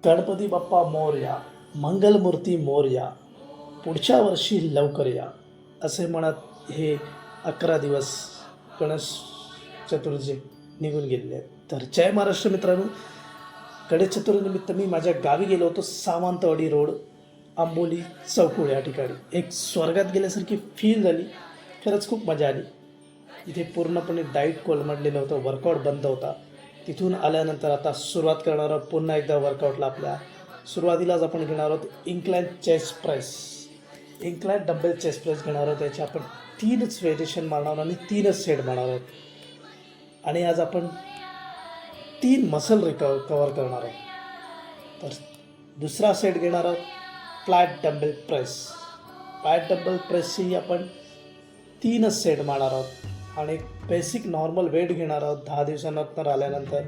गणपती बाप्पा मोरया, मंगलमूर्ती मोरया, पुढच्या वर्षी लवकर या, असे म्हणत हे 11 दिवस गणेश चतुर्थी निघून गेलेले आहेत. तर जय महाराष्ट्र मित्रांनो, गणेश चतुर्थीनिमित्त मी माझ्या गावी गेलो होतो. सावंतवाडी रोड, आंबोली चौकुळ या ठिकाणी एक स्वर्गात गेल्यासारखी फील झाली. खरंच खूप मजा आली. इथे पूर्णपणे डाईट कोलमडलेलं होतं, वर्कआउट बंद होता. तिथून आल्यानंतर आता सुरुवात करणार आहोत पुन्हा एकदा वर्कआउटला. आपल्या सुरुवातीलाच आपण घेणार आहोत incline chest press, incline dumbbell chest press घेणार आहोत. त्याचे आपण 3च व्हेरिएशन मारणार आणि 3च सेट मारणार आहोत. आणि आज आपण 3 मसल कव्हर करणार आहोत. तर दुसरा सेट घेणार आहोत flat dumbbell press. Flat dumbbell प्रेसची आपण 3च सेट मारणार आहोत. आणि बेसिक नॉर्मल वेट घेणार आहोत 10 दिवसानंतर आल्यानंतर.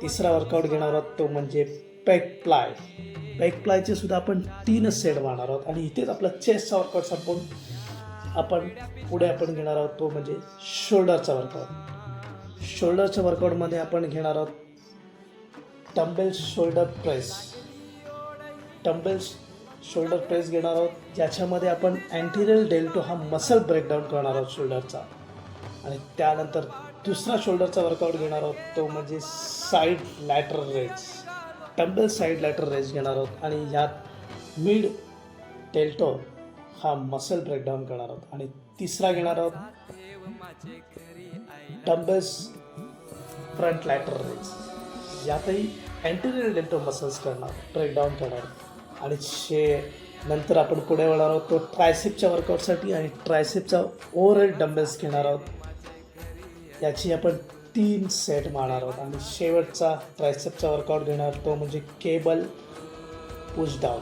तिसरा वर्कआउट घेणार आहोत तो म्हणजे पेक प्लाय. पेक प्लायचे सुद्धा आपण 3च सेट मारणार आहोत. आणि इथेच आपला चेस्टचा वर्कआउट संपवून आपण पुढे घेणार आहोत तो म्हणजे शोल्डरचा वर्कआउट. शोल्डरच्या वर्कआउटमध्ये आपण घेणार आहोत dumbbell shoulder press. Dumbbell shoulder press घेणार आहोत, ज्याच्यामध्ये आपण अँटीरियर डेल्टो हा मसल ब्रेकडाऊन करणार आहोत शोल्डरचा. आणि त्यानंतर दुसरा शोल्डरचा वर्कआउट घेणार आहोत तो म्हणजे side lateral raise. Dumbbell side lateral raise घेणार आहोत आणि ह्यात मिड डेल्टो हा मसल ब्रेकडाऊन करणार आहोत. आणि तिसरा घेणार आहोत डंबेल्स फ्रंट लॅटरल रेज. यातही अँटीरियर डेल्टो मसल्स करणार, ब्रेकडाऊन करणार. आणि नंतर आपण पुढे वळणार आहोत तो ट्रायसेपच्या वर्कआउटसाठी. आणि ट्रायसेपचा ओव्हरहेड डंबेल्स घेणार आहोत, याची आपण 3 सेट मारणार आहोत. आणि शेवटचा ट्रायसेपचा वर्कआउट घेणार तो म्हणजे केबल पुशडाऊन.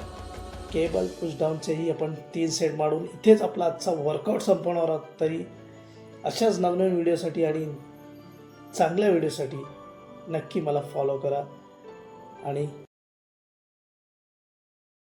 केबल पुशडाऊनचेही आपण 3 सेट मारून इथेच आपला आजचा वर्कआउट संपवणार आहोत. तरी अशाच नवनवीन व्हिडिओसाठी आणि चांगल्या व्हिडिओसाठी नक्की मला फॉलो करा. आणि